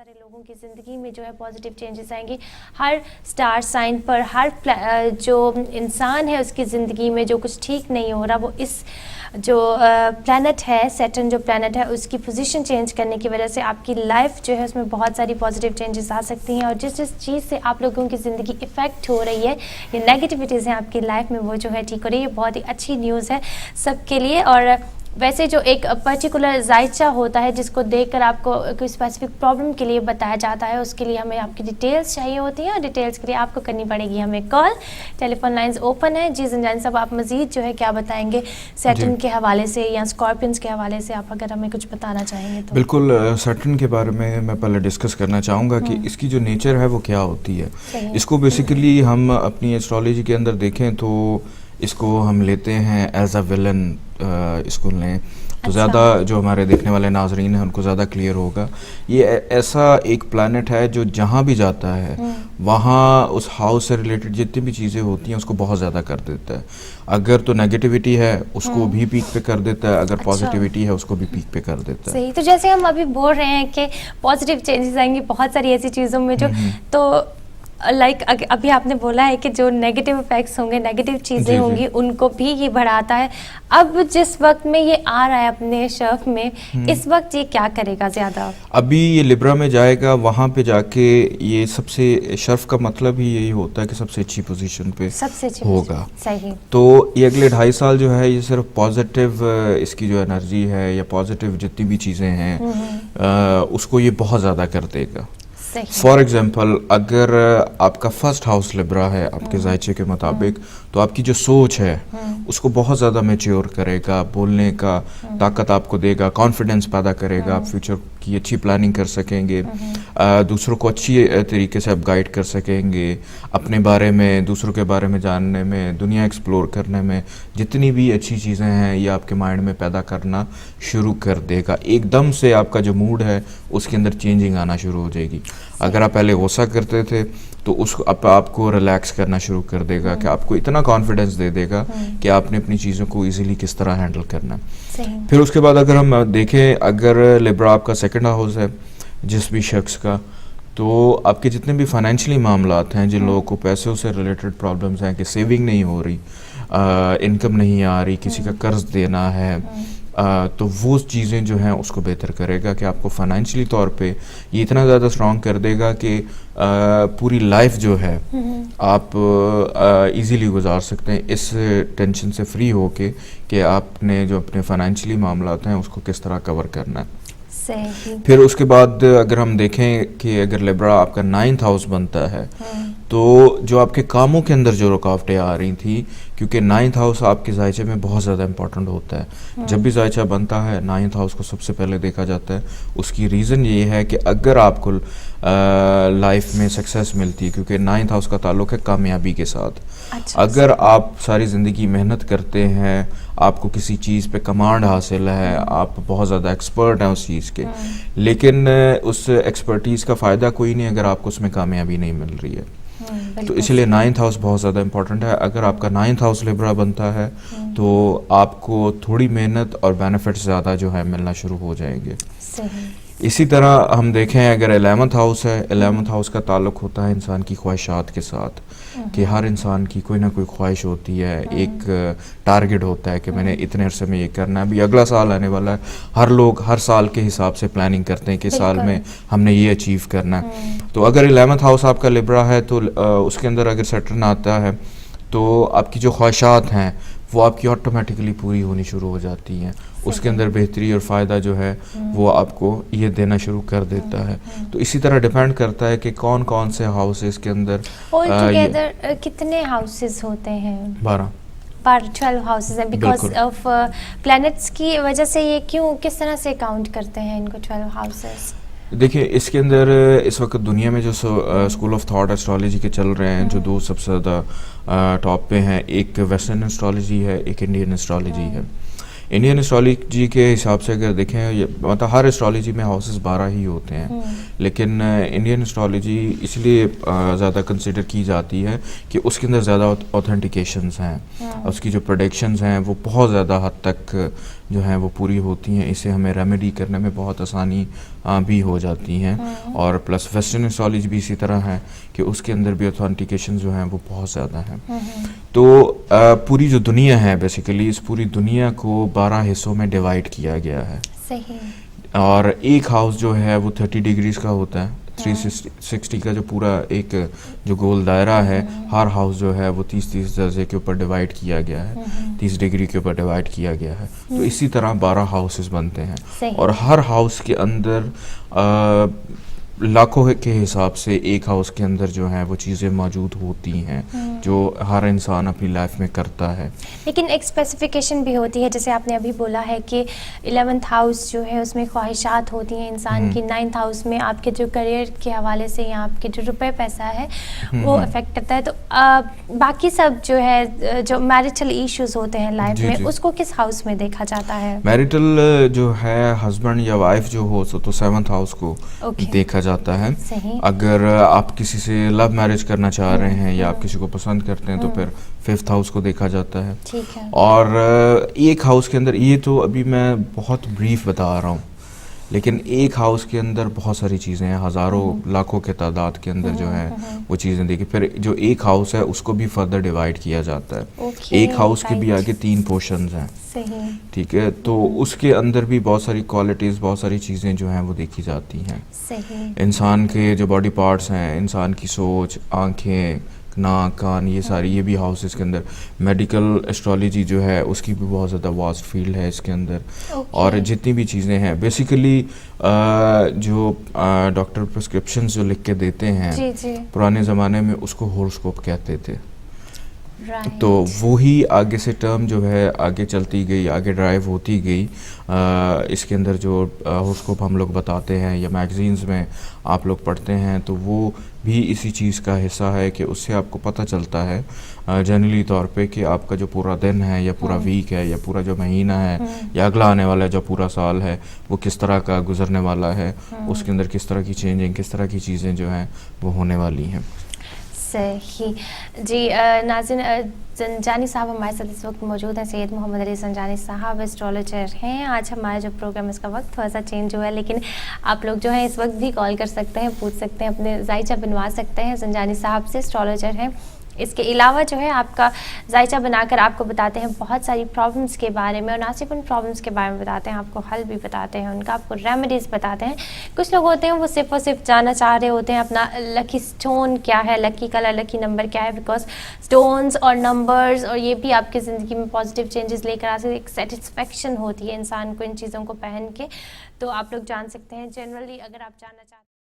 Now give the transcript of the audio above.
سارے لوگوں کی زندگی میں جو ہے پازیٹیو چینجز آئیں گی. ہر سٹار سائن پر ہر جو انسان ہے اس کی زندگی میں جو کچھ ٹھیک نہیں ہو رہا وہ اس جو پلانٹ ہے سیٹرن جو پلانٹ ہے اس کی پوزیشن چینج کرنے کی وجہ سے آپ کی لائف جو ہے اس میں بہت ساری پازیٹیو چینجز آ سکتی ہیں. اور جس چیز سے آپ لوگوں کی زندگی افیکٹ ہو رہی ہے یہ نیگیٹیوٹیز ہیں آپ کی لائف میں وہ جو ہے ٹھیک ہو رہی ہے. یہ بہت ہی اچھی نیوز ہے سب کے لیے. اور ویسے جو ایک پرٹیکولر ذائچہ ہوتا ہے جس کو دیکھ کر آپ کو کوئی اسپیسیفک پرابلم کے لیے بتایا جاتا ہے اس کے لیے ہمیں آپ کی ڈیٹیلس چاہیے ہوتی ہیں اور ڈیٹیلس کے لیے آپ کو کرنی پڑے گی ہمیں کال. ٹیلی فون لائنز اوپن ہے. جی زنجان صاحب آپ مزید جو ہے کیا بتائیں گے سیٹرن کے حوالے سے یا اسکارپینس کے حوالے سے آپ اگر ہمیں کچھ بتانا چاہیں گے تو؟ بالکل سیٹرن کے بارے میں پہلے ڈسکس کرنا چاہوں گا کہ اس کی جو نیچر ہے وہ کیا ہوتی ہے. اس کو بیسیکلی ہم اپنی ایسٹرالوجی کے اندر دیکھیں تو اس کو ہم لیتے ہیں ایز اے ولن. اس کو لیں تو زیادہ جو ہمارے دیکھنے والے ناظرین ہیں ان کو زیادہ کلیئر ہوگا. یہ ایسا ایک پلانٹ ہے جو جہاں بھی جاتا ہے وہاں اس ہاؤس سے ریلیٹڈ جتنی بھی چیزیں ہوتی ہیں اس کو بہت زیادہ کر دیتا ہے. اگر تو نیگیٹیوٹی ہے اس کو بھی پیک پہ کر دیتا ہے, اگر پازیٹیوٹی ہے اس کو بھی پیک پہ کر دیتا ہے. صحیح. تو جیسے ہم ابھی بول رہے ہیں کہ پازیٹیو چینجز آئیں گی بہت ساری ایسی چیزوں میں جو تو لائک ابھی آپ نے بولا ہے کہ جو نیگیٹیو افیکٹس ہوں گے نیگیٹیو چیزیں ہوں گی ان کو بھی یہ بڑھاتا ہے. اب جس وقت میں یہ آ رہا ہے اپنے شرف میں اس وقت یہ کیا کرے گا زیادہ؟ ابھی یہ لبرا میں جائے گا, وہاں پہ جا کے یہ سب سے شرف کا مطلب ہی یہی ہوتا ہے کہ سب سے اچھی پوزیشن پہ ہوگا. صحیح. تو یہ اگلے 2.5 سال جو ہے یہ صرف پازیٹیو اس کی جو انرجی ہے یا پازیٹیو جتنی بھی چیزیں ہیں اس کو یہ بہت زیادہ کر دے گا. فار ایگزامپل اگر آپ کا فرسٹ ہاؤس لبرا ہے آپ کے ذائچے کے مطابق تو آپ کی جو سوچ ہے اس کو بہت زیادہ میچیور کرے گا, بولنے کا طاقت آپ کو دے گا, کانفیڈنس پیدا کرے گا, آپ فیوچر کی اچھی پلاننگ کر سکیں گے, دوسروں کو اچھی طریقے سے آپ گائیڈ کر سکیں گے, اپنے بارے میں دوسروں کے بارے میں جاننے میں, دنیا ایکسپلور کرنے میں جتنی بھی اچھی چیزیں ہیں یہ آپ کے مائنڈ میں پیدا کرنا شروع کر دے گا. ایک دم سے آپ کا جو موڈ ہے اس کے اندر چینجنگ آنا شروع ہو جائے گی. اگر آپ پہلے غصہ کرتے تھے تو اس کو آپ کو ریلیکس کرنا شروع کر دے گا کہ آپ کو اتنا کانفیڈنس دے دے گا کہ آپ نے اپنی چیزوں کو ایزیلی کس طرح ہینڈل کرنا. پھر اس کے بعد اگر ہم دیکھیں اگر لبرا آپ کا سیکنڈ ہاؤس ہے جس بھی شخص کا, تو آپ کے جتنے بھی فائنینشلی معاملات ہیں, جن لوگوں کو پیسوں سے ریلیٹڈ پرابلمس ہیں کہ سیونگ نہیں ہو رہی, انکم نہیں آ رہی, کسی کا قرض دینا ہے, تو وہ چیزیں جو ہیں اس کو بہتر کرے گا کہ آپ کو فائنینشلی طور پہ یہ اتنا زیادہ اسٹرانگ کر دے گا کہ پوری لائف جو ہے آپ ایزیلی گزار سکتے ہیں اس ٹینشن سے فری ہو کے کہ آپ نے جو اپنے فائنینشلی معاملات ہیں اس کو کس طرح کور کرنا ہے. پھر اس کے بعد اگر ہم دیکھیں کہ اگر لبرا آپ کا 9th ہاؤس بنتا ہے تو جو آپ کے کاموں کے اندر جو رکاوٹیں آ رہی تھیں, کیونکہ 9th ہاؤس آپ کے ذائچے میں بہت زیادہ امپورٹنٹ ہوتا ہے. جب بھی ذائچہ بنتا ہے 9th ہاؤس کو سب سے پہلے دیکھا جاتا ہے. اس کی ریزن یہ ہے کہ اگر آپ کو لائف میں سکسیس ملتی ہے, کیونکہ 9th ہاؤس کا تعلق ہے کامیابی کے ساتھ. اگر آپ ساری زندگی محنت کرتے ہیں, آپ کو کسی چیز پہ کمانڈ حاصل ہے, آپ بہت زیادہ ایکسپرٹ ہیں اس چیز کے, لیکن اس ایکسپرٹیز کا فائدہ کوئی نہیں اگر آپ کو اس میں کامیابی نہیں مل رہی ہے. تو اس لیے 9th ہاؤس بہت زیادہ امپورٹنٹ ہے. اگر آپ کا 9th ہاؤس لبرا بنتا ہے تو آپ کو تھوڑی محنت اور بینیفٹس زیادہ جو ہے ملنا شروع ہو جائیں گے. اسی طرح ہم دیکھیں اگر 11th ہاؤس ہے, 11th ہاؤس کا تعلق ہوتا ہے انسان کی خواہشات کے ساتھ, کہ ہر انسان کی کوئی نہ کوئی خواہش ہوتی ہے, ایک ٹارگٹ ہوتا ہے کہ میں نے اتنے عرصے میں یہ کرنا ہے. ابھی اگلا سال آنے والا ہے, ہر لوگ ہر سال کے حساب سے پلاننگ کرتے ہیں کہ سال میں ہم نے یہ اچیو کرنا ہے. تو اگر 11th ہاؤس آپ کا لبرا ہے تو اس کے اندر اگر سیٹرن آتا ہے تو آپ کی جو خواہشات ہیں وہ آپ کی آٹومیٹکلی پوری ہونی شروع ہو جاتی ہیں. اس کے اندر بہتری اور فائدہ جو ہے وہ آپ کو یہ دینا شروع کر دیتا ہے. تو اسی طرح ڈیپینڈ کرتا ہے کہ کون کون سے ہاؤسز کے اندر کتنے ہاؤسز ہوتے ہیں. 12 ہاؤسز ہیں بیکاز آف پلانٹس کی وجہ سے. یہ کیوں کس طرح سے کاؤنٹ کرتے ہیں ان کو 12 ہاؤسز؟ دیکھیں اس کے اندر اس وقت دنیا میں جو اسکول آف تھاٹ ایسٹرالوجی کے چل رہے ہیں, جو دو سب سے زیادہ ٹاپ پہ ہیں, ایک ویسٹرن ایسٹرالوجی ہے, ایک انڈین ایسٹرالوجی ہے. انڈین ایسٹرالوجی کے حساب سے اگر دیکھیں مطلب ہر ایسٹرالوجی میں ہاؤسز 12 ہی ہوتے ہیں, لیکن انڈین ایسٹرالوجی اس لیے زیادہ کنسیڈر کی جاتی ہے کہ اس کے اندر زیادہ اوتھینٹیکیشنز ہیں, اس کی جو پروڈکشنز ہیں وہ بہت زیادہ حد تک جو ہیں وہ پوری ہوتی ہیں. اسے ہمیں ریمیڈی کرنے میں بہت آسانی بھی ہو جاتی ہیں. اور پلس ویسٹرن ایسٹرالوجی بھی اسی طرح ہے کہ اس کے اندر بھی اتھینٹیکیشن جو ہیں وہ بہت زیادہ ہیں. تو پوری جو دنیا ہے بیسیکلی اس پوری دنیا کو 12 حصوں میں ڈیوائڈ کیا گیا ہے. اور ایک ہاؤس جو ہے وہ 30 ڈگریز کا ہوتا ہے. 360 کا جو پورا ایک جو گول دائرہ ہے, ہر ہاؤس جو ہے وہ 30 درجے کے اوپر ڈیوائڈ کیا گیا ہے, 30 ڈگری کے اوپر ڈیوائڈ کیا گیا ہے. تو اسی طرح 12 ہاؤسز بنتے ہیں اور ہر ہاؤس کے اندر لاکھوں کے حساب سے ایک ہاؤس کے اندر جو ہیں وہ چیزیں موجود ہوتی ہیں جو ہر انسان اپنی لائف میں کرتا ہے. لیکن ایک اسپیسیفیکیشن بھی ہوتی ہے, جیسے آپ نے ابھی بولا ہے کہ 11th ہاؤس جو ہے اس میں خواہشات ہوتی ہیں انسان کی, 9th ہاؤس میں آپ کے جو کریئر کے حوالے سے یا آپ کے جو روپے پیسہ ہے وہ افیکٹ کرتا ہے. تو باقی سب جو ہے جو میرٹل ایشوز ہوتے ہیں لائف میں اس کو کس ہاؤس میں دیکھا جاتا ہے؟ میرٹل جو ہے ہسبینڈ یا وائف جو ہو تو 7th ہاؤس کو دیکھا جاتا ہے. اگر آپ کسی سے لو میرج کرنا چاہ رہے ہیں یا آپ کسی کو پسند کرتے ہیں تو پھر 5th ہاؤس کو دیکھا جاتا ہے. اور ایک ہاؤس کے اندر, یہ تو ابھی میں بہت بریف بتا رہا ہوں, لیکن ایک ہاؤس کے اندر بہت ساری چیزیں ہیں, ہزاروں لاکھوں کے تعداد کے اندر جو ہیں وہ چیزیں دیکھیں. پھر جو ایک ہاؤس ہے اس کو بھی فردر ڈیوائڈ کیا جاتا ہے. ایک ہاؤس کے بھی آگے 3 پورشنز ہیں, ٹھیک ہے. تو اس کے اندر بھی بہت ساری کوالٹیز, بہت ساری چیزیں جو ہیں وہ دیکھی جاتی ہیں. انسان کے جو باڈی پارٹس ہیں, انسان کی سوچ, آنکھیں, ناک, کان, یہ ساری, یہ بھی ہاؤسز کے اندر. میڈیکل ایسٹرالوجی جو ہے اس کی بھی بہت زیادہ واسٹ فیلڈ ہے اس کے اندر. اور جتنی بھی چیزیں ہیں بیسیکلی جو ڈاکٹر پرسکرپشنز جو لکھ کے دیتے ہیں پرانے زمانے میں اس کو ہورoscope کہتے تھے. تو وہی آگے سے ٹرم جو ہے آگے چلتی گئی, آگے ڈرائیو ہوتی گئی. اس کے اندر جو ہورoscope ہم لوگ بتاتے ہیں یا میگزینز میں آپ لوگ پڑھتے ہیں تو وہ بھی اسی چیز کا حصہ ہے کہ اس سے آپ کو پتہ چلتا ہے جنرلی طور پہ کہ آپ کا جو پورا دن ہے یا پورا ویک ہے یا پورا جو مہینہ ہے یا اگلا آنے والا جو پورا سال ہے وہ کس طرح کا گزرنے والا ہے, اس کے اندر کس طرح کی چینجنگ, کس طرح کی چیزیں جو ہیں وہ ہونے والی ہیں. صحیح جی. ناظرین, سنجانی صاحب ہمارے ساتھ اس وقت موجود ہیں. سید محمد علی سنجانی صاحب ایسٹرولوجر ہیں. آج ہمارا جو پروگرام اس کا وقت تھوڑا سا چینج ہوا ہے, لیکن آپ لوگ جو ہیں اس وقت بھی کال کر سکتے ہیں, پوچھ سکتے ہیں, اپنے ذائچہ بنوا سکتے ہیں. سنجانی صاحب سے ایسٹرولوجر ہیں. اس کے علاوہ جو ہے آپ کا ذائچہ بنا کر آپ کو بتاتے ہیں بہت ساری پرابلمس کے بارے میں, اور نہ صرف ان پرابلمس کے بارے میں بتاتے ہیں, آپ کو حل بھی بتاتے ہیں, ان کا آپ کو ریمیڈیز بتاتے ہیں. کچھ لوگ ہوتے ہیں وہ صرف اور صرف جاننا چاہ رہے ہوتے ہیں اپنا لکی اسٹون کیا ہے, لکی کلر, لکی نمبر کیا ہے, بیکاز اسٹونس اور نمبرز اور یہ بھی آپ کی زندگی میں پازیٹیو چینجز لے کر آتے ہیں. ایک سیٹسفیکشن ہوتی ہے انسان کو ان چیزوں کو پہن کے. تو آپ لوگ جان سکتے ہیں جنرلی اگر آپ جاننا چاہتے ہیں